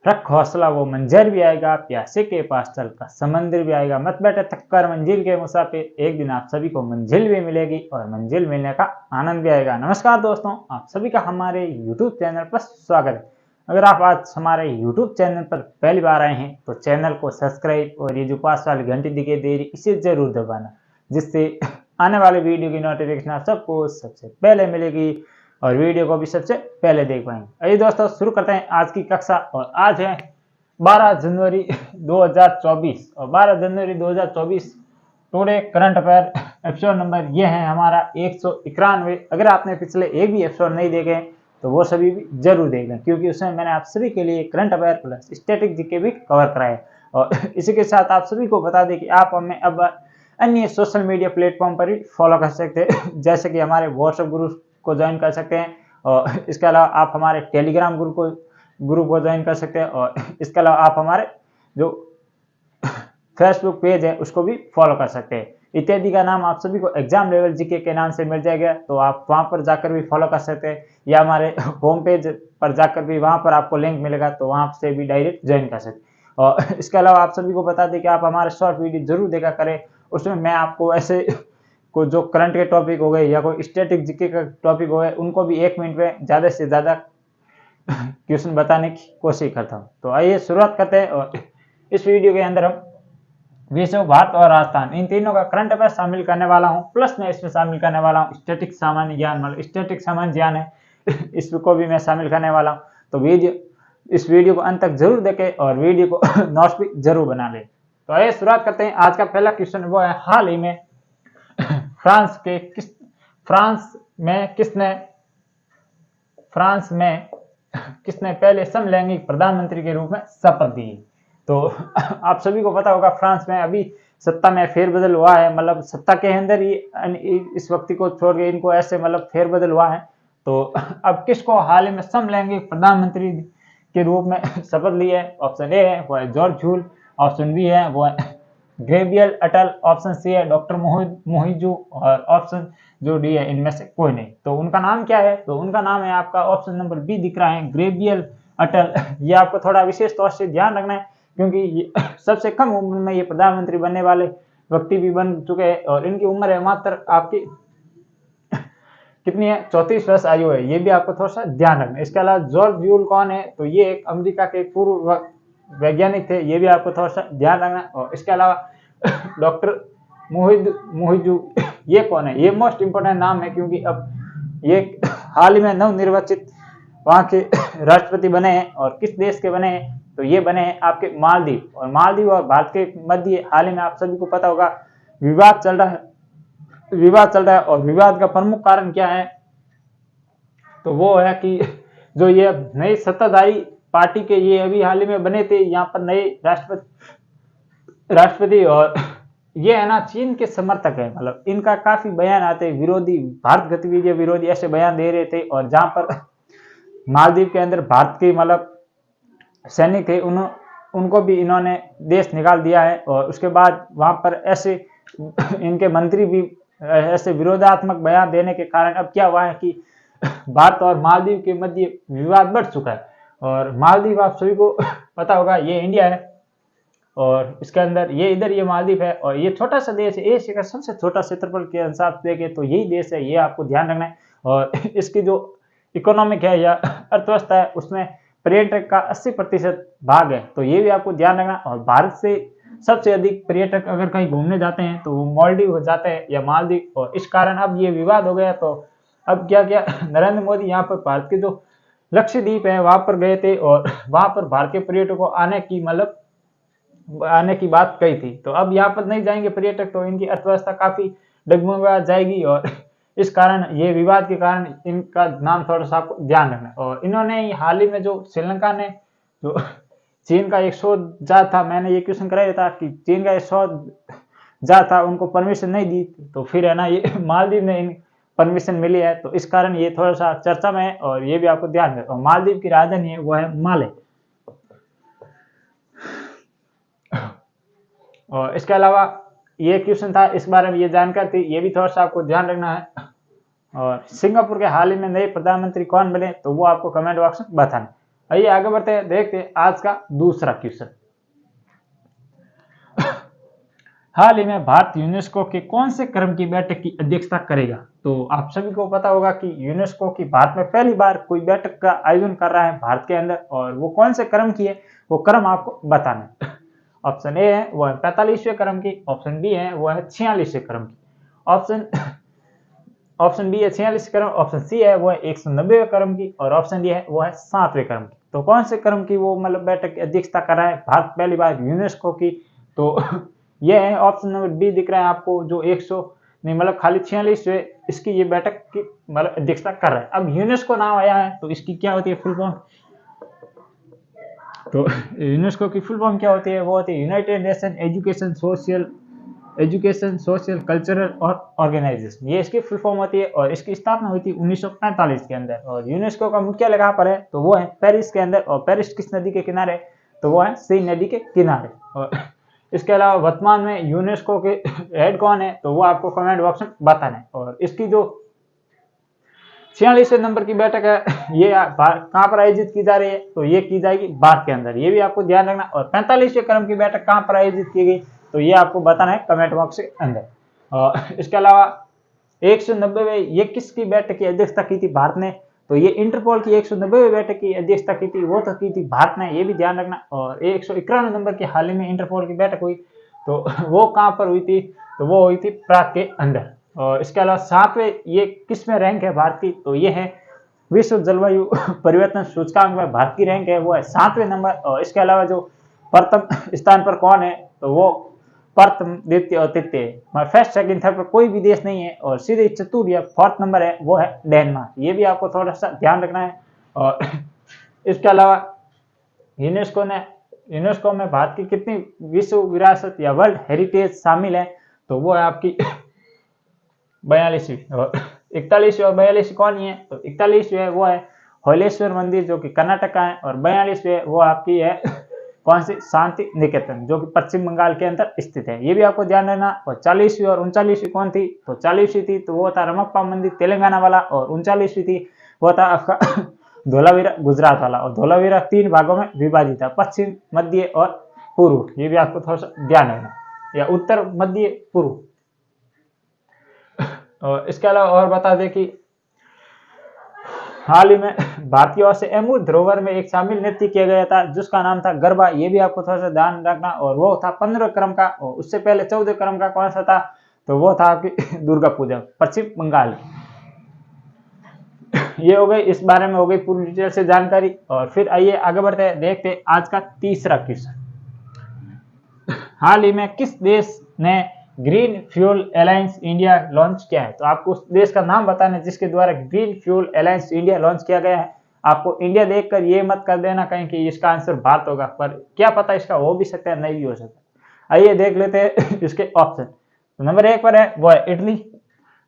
रख हौसला वो मंजर भी आएगा, प्यासे के पास चलकर समंदर भी आएगा, मत बैठे थककर मंजिल के मुसाफिर, एक दिन आप सभी को मंजिल भी मिलेगी और मंजिल मिलने का आनंद भी आएगा। नमस्कार दोस्तों, आप सभी का हमारे YouTube चैनल पर स्वागत है। अगर आप आज हमारे YouTube चैनल पर पहली बार आए हैं तो चैनल को सब्सक्राइब और ये जो पास वाली घंटी दिखाई दे रही इसे जरूर दबाना, जिससे आने वाले वीडियो की नोटिफिकेशन आप सबको सबसे पहले मिलेगी और वीडियो को भी सबसे पहले देख पाएंगे। आइए दोस्तों शुरू करते हैं आज की कक्षा। और आज है 12 जनवरी 2024 और 12 जनवरी 2024 today current affair episode number ये है हमारा 191। अगर आपने पिछले एक भी एपिसोड नहीं देखे तो वो सभी भी जरूर देख लें, क्योंकि उसमें मैंने आप सभी के लिए current affair plus static GK भी कवर कराए। और इसी के साथ आप सभी को बता दें कि आप हमें अब अन्य सोशल मीडिया प्लेटफॉर्म पर भी फॉलो कर सकते हैं, जैसे कि हमारे व्हाट्सएप ग्रुप को ज्वाइन कर सकते हैं और इसके अलावा आप हमारे टेलीग्राम ग्रुप को ज्वाइन कर सकते हैं और इसके अलावा आप हमारे जो फेसबुक पेज है उसको भी फॉलो कर सकते हैं। इत्यादि का नाम आप सभी को एग्जाम लेवल जीके के नाम से मिल जाएगा, तो आप वहां पर जाकर भी फॉलो कर सकते हैं या हमारे होम पेज पर जाकर भी वहां पर आपको लिंक मिलेगा, तो वहां से भी डायरेक्ट ज्वाइन कर सकते हैं। और इसके अलावा आप सभी को बता दें कि आप हमारे शॉर्ट वीडियो जरूर देखा करें, उसमें मैं आपको ऐसे को जो करंट के टॉपिक हो गए या कोई स्टैटिक जीके का टॉपिक हो गए उनको भी 1 मिनट में ज़्यादा से ज़्यादा क्वेश्चन बताने की कोशिश करता हूँ। तो आइए शुरुआत करते हैं। और इस वीडियो के अंदर हम विश्व, भारत और राजस्थान इन तीनों का करंट अफेयर शामिल करने वाला हूँ, प्लस मैं इसमें शामिल करने वाला हूँ स्टैटिक सामान्य ज्ञान, मतलब स्टैटिक सामान्य ज्ञान है इसको भी मैं शामिल करने वाला हूँ। तो इस वीडियो को अंत तक जरूर देखें और वीडियो को नोट्स भी जरूर बना लें। तो आइए शुरुआत करते हैं। आज का पहला क्वेश्चन वो है, हाल ही में फ्रांस में किसने पहले समलैंगिक प्रधानमंत्री के रूप में शपथ दी? तो आप सभी को पता होगा फ्रांस में अभी सत्ता में फेरबदल हुआ है, मतलब सत्ता के अंदर ही इस व्यक्ति को छोड़ के इनको ऐसे मतलब फेरबदल हुआ है। तो अब किसको हाल ही में समलैंगिक प्रधानमंत्री के रूप में शपथ ली है? ऑप्शन ए है वो है जॉर्ज जूल, ऑप्शन बी है वो है गैब्रियल अटल, ऑप्शन सी है डॉक्टर मोहिजू और ऑप्शन जो डी है इनमें से कोई नहीं। तो उनका नाम क्या है? तो उनका नाम है आपका ऑप्शन नंबर बी दिख रहा है, गैब्रियल अटल। ये आपको थोड़ा विशेष तौर से ध्यान रखना है, क्योंकि सबसे कम उम्र में ये प्रधानमंत्री बनने वाले व्यक्ति भी बन चुके हैं और इनकी उम्र है मात्र आपकी कितनी है? 34 वर्ष आयु है। ये भी आपको थोड़ा सा ध्यान रखना है। इसके अलावा जॉर्ज जूल कौन है? तो ये एक अमेरिका के पूर्व वैज्ञानिक थे, ये भी आपको थोड़ा सा ध्यान रखना है। और इसके अलावा डॉक्टर मोहिजू ये कौन है? ये मोस्ट इंपोर्टेंट नाम है, क्योंकि अब ये हाल ही में नवनिर्वाचित वहाँ के राष्ट्रपति बने हैं। और किस देश के बने हैं? तो ये बने हैं आपके मालदीव। और मालदीव और भारत के मध्य हाल ही में आप सभी को पता होगा विवाद चल रहा है। और विवाद का प्रमुख कारण क्या है? तो वो है कि जो ये नई सत्ताधारी पार्टी के ये अभी हाल ही में बने थे यहाँ पर नए राष्ट्रपति, और ये है ना चीन के समर्थक है। मतलब इनका काफी बयान आते विरोधी, भारत गतिविधियों विरोधी ऐसे बयान दे रहे थे। और जहां पर मालदीव के अंदर भारत के मतलब सैनिक थे उनको भी इन्होंने देश निकाल दिया है। और उसके बाद वहां पर ऐसे इनके मंत्री भी ऐसे विरोधात्मक बयान देने के कारण अब क्या हुआ है कि भारत और मालदीव के मध्य विवाद बढ़ चुका है। और मालदीव आप सभी को पता होगा ये इंडिया है और इसके अंदर ये मालदीव है और ये छोटा सा देश है, एशिया का सबसे छोटा क्षेत्रफल के हिसाब से देखें तो यही देश है, ये आपको ध्यान रखना है। और इसकी जो इकोनॉमिक है या अर्थव्यवस्था है उसमें पर्यटक का 80% भाग है, तो ये भी आपको ध्यान रखना। और भारत से सबसे अधिक पर्यटक अगर कहीं घूमने जाते हैं तो वो मालदीव हो जाते हैं या मालदीव। और इस कारण अब ये विवाद हो गया। तो अब क्या नरेंद्र मोदी यहाँ पर भारत के जो लक्षद्वीप है वहां पर गए थे और वहां पर भारतीय पर्यटकों को आने की बात कही थी। तो अब यहाँ पर नहीं जाएंगे पर्यटक तो इनकी अर्थव्यवस्था काफी डगमगा जाएगी। और इस कारण ये विवाद के कारण इनका नाम थोड़ा सा आपको ध्यान रखना है। और इन्होंने हाल ही में जो श्रीलंका ने जो चीन का एक शोध जहाज था, मैंने ये क्वेश्चन कराया था कि चीन का एक शोध जहाज था उनको परमिशन नहीं दी, तो फिर है ना ये मालदीव ने इन परमिशन मिली है। तो इस कारण ये थोड़ा सा चर्चा में है और ये भी आपको ध्यान रखना। और मालदीव की राजधानी है वो है माले। और इसके अलावा ये क्वेश्चन था, इस बारे में ये जानकारी थी, ये भी थोड़ा सा आपको ध्यान रखना है। और सिंगापुर के हाल ही में नए प्रधानमंत्री कौन बने? तो वो आपको कमेंट बॉक्स में बताना। आइए आगे बढ़ते हैं, देखते हैं आज का दूसरा क्वेश्चन। हाल ही में भारत यूनेस्को के कौन से क्रम की बैठक की अध्यक्षता करेगा? तो आप सभी को पता होगा कि यूनेस्को की भारत में पहली बार कोई बैठक का आयोजन कर रहा है भारत के अंदर, और वो कौन से क्रम की है वो क्रम आपको बताना है। ऑप्शन ए है वो है 45वें क्रम की, ऑप्शन बी है वो है 46वें क्रम की, ऑप्शन बी है 46 क्रम, ऑप्शन सी है वो है 190वें क्रम की, और ऑप्शन डी है वो है 7वें क्रम की। तो कौन से क्रम की वो मतलब बैठक की अध्यक्षता कर रहा है भारत पहली बार यूनेस्को की? तो ये है ऑप्शन नंबर बी दिख रहा है आपको, जो 100 नहीं मतलब खाली 46 इसकी ये बैठक की मतलब अध्यक्षता कर रहा है। अब यूनेस्को नाम आया है तो इसकी क्या होती है फुल फॉर्म? तो यूनेस्को की फुल फॉर्म क्या होती है? वो होती है United nation education social cultural और ऑर्गेनाइजेशन, ये इसकी फुल फॉर्म होती है। और इसकी स्थापना हुई थी 1945 के अंदर। और यूनेस्को का मुख्यालय कहाँ पर है? तो वो है पेरिस के अंदर। और पेरिस किस नदी के किनारे? तो वो है सीन नदी के किनारे। और इसके अलावा वर्तमान में यूनेस्को के हेड कौन है? तो वो आपको कमेंट बॉक्स में बताना है। और इसकी जो 46वें नंबर की बैठक है ये कहाँ पर आयोजित की जा रही है? तो ये की जाएगी भारत के अंदर, ये भी आपको ध्यान रखना। और 45वें क्रम की बैठक कहाँ पर आयोजित की गई? तो ये आपको बताना है कमेंट बॉक्स के अंदर। और इसके अलावा 190वें ये किसकी बैठक की अध्यक्षता की थी भारत ने? तो ये इंटरपोल की 190वें बैठक की अध्यक्षता की थी, वो तो की थी भारत ने, ये भी ध्यान रखना। और 191 नंबर की हाल ही में इंटरपोल की बैठक हुई, तो वो कहाँ पर हुई थी? तो वो हुई थी प्राग के अंदर। और इसके अलावा 7वें ये किस में रैंक है भारत की? तो ये है विश्व जलवायु परिवर्तन सूचकांक में भारत की रैंक है वो है 7वें नंबर। और इसके अलावा जो प्रथम स्थान पर कौन है? तो वो प्रथम द्वितीय और तृतीय फर्स्ट सेकंड थर्ड पर कोई भी देश नहीं है। और सीधे चतुर्थ या फोर्थ नंबर है वो है डेनमार्क, ये भी आपको थोड़ा सा ध्यान रखना है। और इसके अलावा यूनेस्को में भारत की कितनी विश्व विरासत या वर्ल्ड हेरिटेज शामिल है? तो वो है आपकी 42वीं। और 41वीं और 42वीं कौन ही है? तो 41वीं है वो है होलेश्वर मंदिर जो कि कर्नाटक का है। और 42वीं वो आपकी है कौन सी? शांति निकेतन जो कि पश्चिम बंगाल के अंदर स्थित है, ये भी आपको ध्यान रखना। और 40वीं और 39वीं कौन थी? तो 40वीं थी तो वो था रमप्पा मंदिर तेलंगाना वाला। और 39वीं थी वो था आपका धोलावीरा गुजरात वाला। और धोलावीरा 3 भागों में विभाजित था, पश्चिम मध्य और पूर्व, ये भी आपको थोड़ा सा ध्यान रखना, या उत्तर मध्य पूर्व। और इसके अलावा और बता दें कि हाल ही में भारतीय ओर से अमूल धरोहर में एक शामिल नृत्य किया गया था जिसका नाम था गरबा, ये भी आपको थोड़ा सा ध्यान रखना। और वो था 15 क्रम का। और उससे पहले 14 क्रम का कौन सा था? तो वो था आपकी दुर्गा पूजा पश्चिम बंगाल। ये हो गई, इस बारे में हो गई पूरी डिटेल से जानकारी। और फिर आइए आगे बढ़ते हैं, देखते हैं आज का तीसरा क्वेश्चन। हाल ही में किस देश ने green fuel alliance India launch किया है? तो आपको उस देश का नाम बताना है जिसके द्वारा green fuel alliance India launch किया गया है। आपको इंडिया देखकर ये मत कर देना कहीं कि इसका आंसर भारत होगा, पर क्या पता इसका हो भी सकता है नहीं भी हो सकता। आइए देख लेते हैं इसके ऑप्शन। तो नंबर 1 पर है वो है इटली,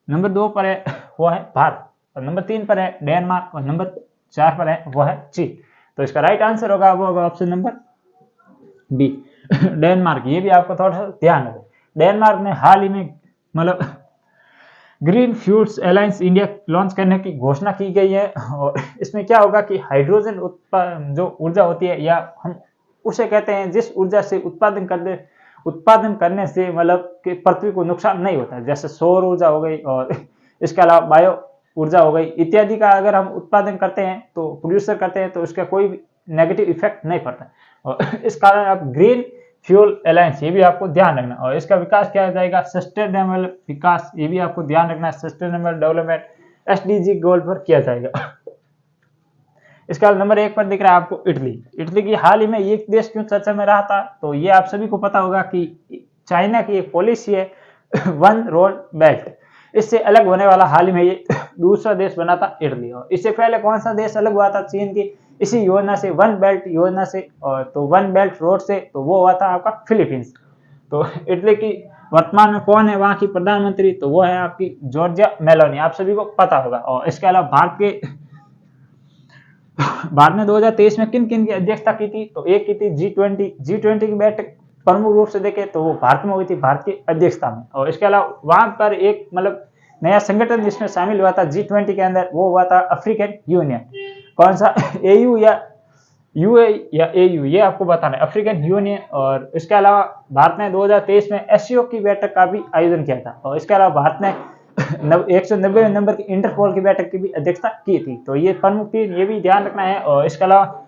नंबर 2 पर है वो है भारत, और नंबर 3 पर है डेनमार्क, और नंबर 4 पर है वो है चीन। तो इसका राइट आंसर होगा वो होगा ऑप्शन नंबर बी डेनमार्क, ये भी आपको थोड़ा सा ध्यान रखें। डेनमार्क ने हाल ही में मतलब green fuels alliance India launch करने की घोषणा की गई है। और इसमें क्या होगा कि हाइड्रोजन जो ऊर्जा होती है, या हम उसे कहते हैं जिस ऊर्जा से उत्पादन करने से मतलब कि पृथ्वी को नुकसान नहीं होता, जैसे सौर ऊर्जा हो गई और इसके अलावा बायो ऊर्जा हो गई इत्यादि का अगर हम उत्पादन करते हैं तो प्रोड्यूसर करते हैं तो इसका कोई नेगेटिव इफेक्ट नहीं पड़ता। और इस कारण आप ग्रीन फ्यूल अलायंस, ये भी आपको ध्यान रखना। और इसका विकास किया जाएगा सस्टेनेबल विकास, ये भी आपको ध्यान रखना, सस्टेनेबल डेवलपमेंट एसडीजी गोल पर किया जाएगा। इसका नंबर 1 पर दिख रहा है आपको इटली। इटली की हाल ही में ये देश क्यों चर्चा में रहा था? तो ये आप सभी को पता होगा कि चाइना की एक पॉलिसी है वन रोड बेल्ट, इससे अलग होने वाला हाल ही में ये दूसरा देश बना था इटली। और इससे पहले कौन सा देश अलग हुआ था चीन की इसी योजना से, वन बेल्ट योजना से, और तो वन बेल्ट रोड से, तो वो हुआ था आपका फिलीपींस। तो इटली की वर्तमान में कौन है वहां की प्रधानमंत्री? तो वो है आपकी जॉर्जिया मेलोनी, आप सभी को पता होगा। और इसके अलावा भारत ने 2023 में किन किन की अध्यक्षता की थी? तो एक की थी G20 की बैठक प्रमुख रूप से देखे तो वो भारत में हुई थी, भारत की अध्यक्षता में। और इसके अलावा वहां पर एक मतलब नया संगठन जिसमें शामिल हुआ था G20 के अंदर, वो हुआ था अफ्रीकन यूनियन। कौन सा? AU या यूए या एयू, ये आपको बताना है, अफ्रीकन यूनियन। और इसके अलावा भारत ने 2023 में एससीओ की बैठक का भी आयोजन किया था। और इसके अलावा भारत ने 190 नंबर की इंटरपोल की बैठक की भी अध्यक्षता की थी। तो ये प्रमुख थी, ये भी ध्यान रखना है। और इसके अलावा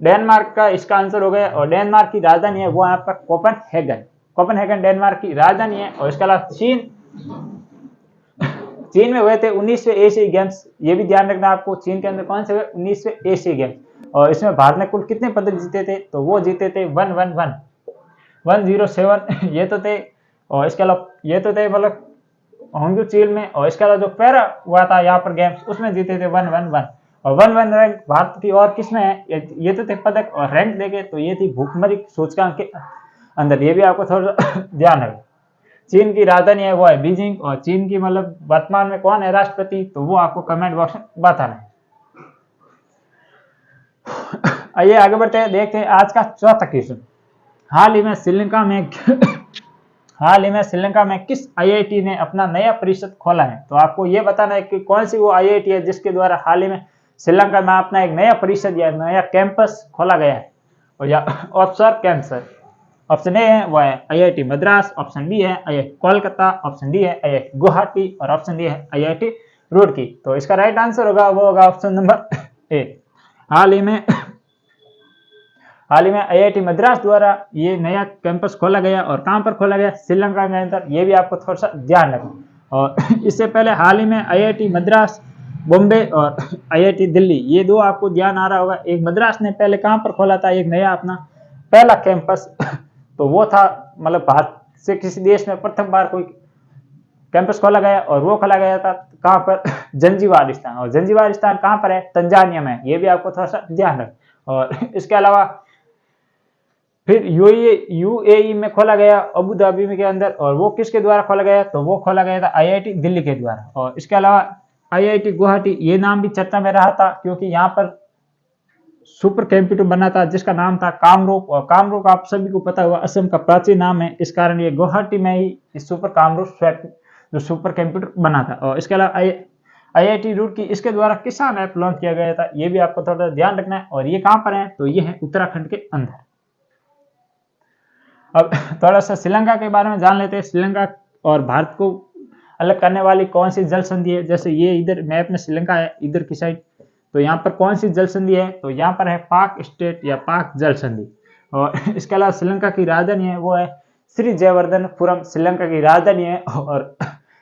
डेनमार्क का इसका आंसर हो गया। और डेनमार्क की राजधानी है वो यहाँ पर कोपेनहेगन, कोपेनहेगन डेनमार्क की राजधानी है। और इसके अलावा चीन में हुए थे 19वें एशियाई गेम्स, ये भी ध्यान रखना आपको, चीन के अंदर कौन से हुए 19वें एशियाई गेम्स। और इसमें भारत ने कुल कितने पदक जीते थे, तो वो जीते थे 107 ये तो थे। और इसके अलावा ये तो थे मतलब होंगजू चीन में। और इसके अलावा जो पैरा हुआ था यहाँ पर गेम्स, उसमें जीते थे 111। और 111 रैंक भारत की और किसमें है, ये तो थे पदक। और रैंक देखे तो ये थी भूखमरी सूचकांक के अंदर, ये भी आपको थोड़ा ध्यान रखें। चीन की राजधानी है वो है बीजिंग। और चीन की मतलब वर्तमान में कौन है राष्ट्रपति, तो वो आपको कमेंट बॉक्स में बताना है। आइए आगे बढ़ते हैं, देखते हैं आज का चौथा क्वेश्चन। हाल ही में श्रीलंका में किस आईआईटी ने अपना नया परिषद खोला है, तो आपको ये बताना है कि कौन सी वो आईआईटी है जिसके द्वारा हाल ही में श्रीलंका में अपना एक नया परिषद या नया कैंपस खोला गया है। और या ऑफशोर कैंपस, ऑप्शन ए है वो है आईआईटी मद्रास, ऑप्शन बी है आईआईटी कोलकाता, ऑप्शन डी है आईआईटी गुवाहाटी, और ऑप्शन डी है आईआईटी रुड़की। तो इसका राइट आंसर होगा वो होगा ऑप्शन नंबर ए। हाल ही में आईआईटी मद्रास द्वारा ये नया कैंपस खोला गया। और कहां पर खोला गया, श्रीलंका के अंदर, ये भी आपको थोड़ा सा ध्यान रखना। और इससे पहले हाल ही में आईआईटी मद्रास, बॉम्बे और आईआईटी दिल्ली, ये दो आपको ध्यान आ रहा होगा। एक मद्रास ने पहले कहां पर खोला था एक नया अपना पहला कैंपस, तो वो था मतलब भारत से किसी देश में प्रथम बार कोई कैंपस खोला गया। और वो खोला गया था कहां पर, जंजीबार स्थान। और जंजीबार स्थान कहां पर है, तंजानिया में, ये भी आपको थोड़ा सा ध्यान रखें। और इसके अलावा फिर यूएई में खोला गया अबू धाबी के अंदर। और वो किसके द्वारा खोला गया, तो वो खोला गया था आईआईटी दिल्ली के द्वारा। और इसके अलावा आईआईटी गुवाहाटी, ये नाम भी चर्चा में रहा था क्योंकि यहाँ पर सुपर कंप्यूटर बना था जिसका नाम था कामरूप। और कामरूप आप सभी को पता हुआ असम का प्राचीन नाम है, इस कारण ये गुवाहाटी में ही इस सुपर कामरूप जो सुपर कंप्यूटर बना था। और इसके अलावा आईआईटी रुड़की, इसके द्वारा किसान ऐप लॉन्च किया गया था, ये भी आपको थोड़ा ध्यान रखना है। और ये कहां पर है, तो ये है उत्तराखंड के अंदर। अब थोड़ा सा श्रीलंका के बारे में जान लेते हैं। श्रीलंका और भारत को अलग करने वाली कौन सी जल संधि है, जैसे ये इधर मैप में श्रीलंका है इधर की साइड, तो यहाँ पर कौन सी जल संधि है, तो यहाँ पर है पाक स्टेट या पाक जल संधि। और इसके अलावा श्रीलंका की राजधानी है वो है श्री जयवर्धनपुरम, श्रीलंका की राजधानी है। और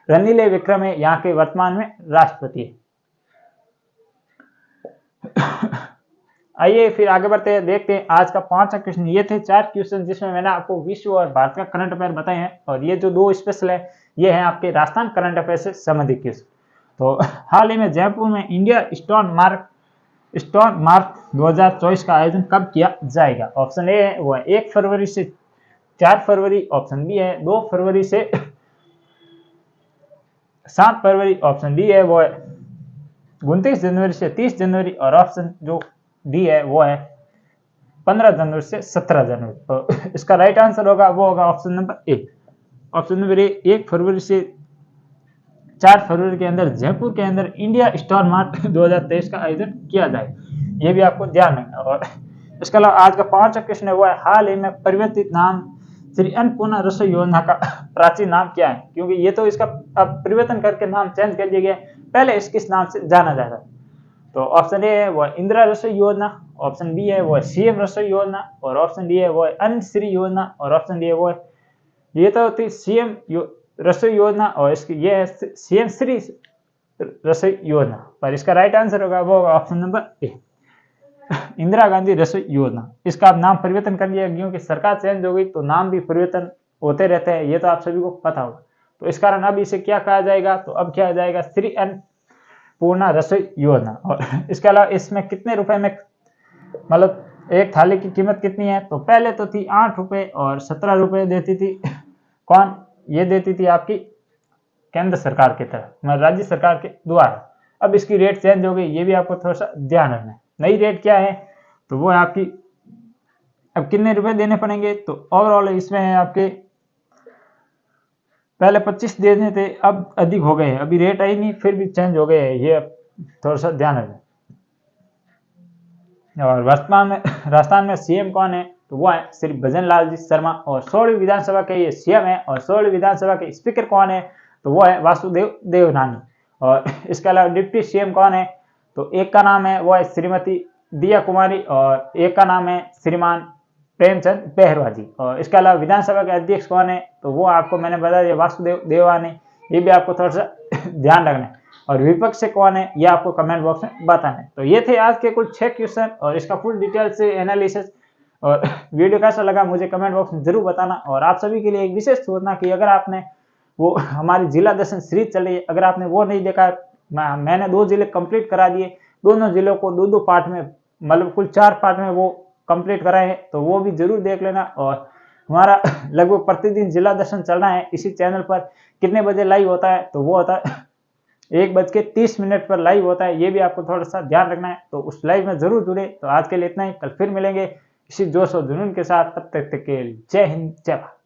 रनिल विक्रमे यहाँ के वर्तमान में राष्ट्रपति है। आइए फिर आगे बढ़ते हैं, देखते हैं आज का पांचवा क्वेश्चन। ये थे 4 क्वेश्चन जिसमें मैंने आपको विश्व और भारत का करंट अफेयर बताए हैं। और ये जो 2 स्पेशल है ये है आपके राजस्थान करंट अफेयर से संबंधित क्वेश्चन। तो हाल ही में जयपुर में इंडिया स्टोन मार्क 2024 का आयोजन कब किया जाएगा। ऑप्शन ए है वो है 1 फरवरी से 4 फरवरी, ऑप्शन बी है 2 फरवरी से 7 फरवरी, ऑप्शन डी है वो है 29 जनवरी से 30 जनवरी, और ऑप्शन जो डी है वो है 15 जनवरी से 17 जनवरी। तो इसका राइट आंसर होगा वो होगा option number A. Option number A 1 फरवरी से 4 फरवरी के अंदर जयपुर के अंदर इंडिया स्टोन मार्ट 2023 का आयोजन किया जाए, ये भी आपको ध्यान रखना। और इसके अलावा आज का 5वां क्वेश्चन है वो है हाल ही में परिवर्तित नाम श्री अन्नपूर्णा रसोई योजना का प्राचीन नाम क्या है, क्योंकि ये तो इसका अब परिवर्तन करके नाम चेंज कर दिया गया, पहले इस किस नाम से जाना जाता है। तो ऑप्शन ए है वो इंदिरा रसोई योजना, ऑप्शन बी है वो सीएम रसोई योजना, और ऑप्शन डी है वो अन्न श्री योजना, और ऑप्शन डी है वो ये तो थी सीएम रसोई योजना, और इसकी ये है सीएम श्री रसोई योजना। पर इसका राइट आंसर होगा वो होगा option number A, Indira Gandhi रसोई योजना। इसका अब नाम परिवर्तन कर दिया क्योंकि सरकार चेंज हो गई तो नाम भी परिवर्तन होते रहते हैं, ये तो आप सभी को पता होगा। तो इस कारण अब इसे क्या कहा जाएगा, तो अब क्या जाएगा श्री अन्नपूर्णा रसोई योजना। और इसके अलावा इसमें कितने रुपए में मतलब एक थाली की कीमत कितनी है, तो पहले तो थी 8 रुपए और 17 रुपए देती थी कौन, ये देती थी आपकी केंद्र सरकार की तरफ, मतलब राज्य सरकार के द्वारा। अब इसकी रेट चेंज हो गई, ये भी आपको थोड़ा सा ध्यान रखना है। नई रेट क्या है, तो वो है आपकी अब कितने रुपए देने पड़ेंगे, तो ओवरऑल इसमें है आपके पहले 25 देने थे, अब अधिक हो गए हैं, अभी रेट आई नहीं फिर भी चेंज हो गए हैं, ये थोड़ा सा ध्यान रखें। और राजस्थान में सीएम कौन है, तो वो है श्री भजन लाल जी शर्मा। और 16वीं विधानसभा के ये सीएम है। और 16वीं विधानसभा के स्पीकर कौन है, तो वो है वासुदेव देवनानी। और इसके अलावा डिप्टी सीएम कौन है, तो एक का नाम है वो है श्रीमती दिया कुमारी और एक का नाम है श्रीमान प्रेमचंद बेहरवा जी। और इसके अलावा विधानसभा के अध्यक्ष कौन है, तो वो आपको मैंने बता दिया वासुदेव देवनानी, ये भी आपको थोड़ा सा ध्यान रखना है। और विपक्ष से कौन है, ये आपको कमेंट बॉक्स में बताना है। तो ये थे आज के कुल 6 क्वेश्चन और इसका फुल डिटेल से एनालिसिस। और वीडियो कैसा लगा मुझे कमेंट बॉक्स में जरूर बताना। और आप सभी के लिए एक विशेष सूचना कि अगर आपने वो हमारी जिला दर्शन सीरीज चल रही है, अगर आपने वो नहीं देखा, मैंने 2 जिले कंप्लीट करा दिए, दोनों जिलों को 2-2 पार्ट में, मतलब कुल 4 पार्ट में वो कंप्लीट कराए हैं, तो वो भी जरूर देख लेना। और हमारा लगभग प्रतिदिन जिला दर्शन चल रहा है इसी चैनल पर। कितने बजे लाइव होता है, तो वो होता है 1:30 पर लाइव होता है, ये भी आपको थोड़ा सा ध्यान रखना है। तो उस लाइव में जरूर जुड़े। तो आज के लिए इतना ही, कल फिर मिलेंगे इसी जोश और जुनून के साथ। तब तक के लिए जय हिंद, जय भारत।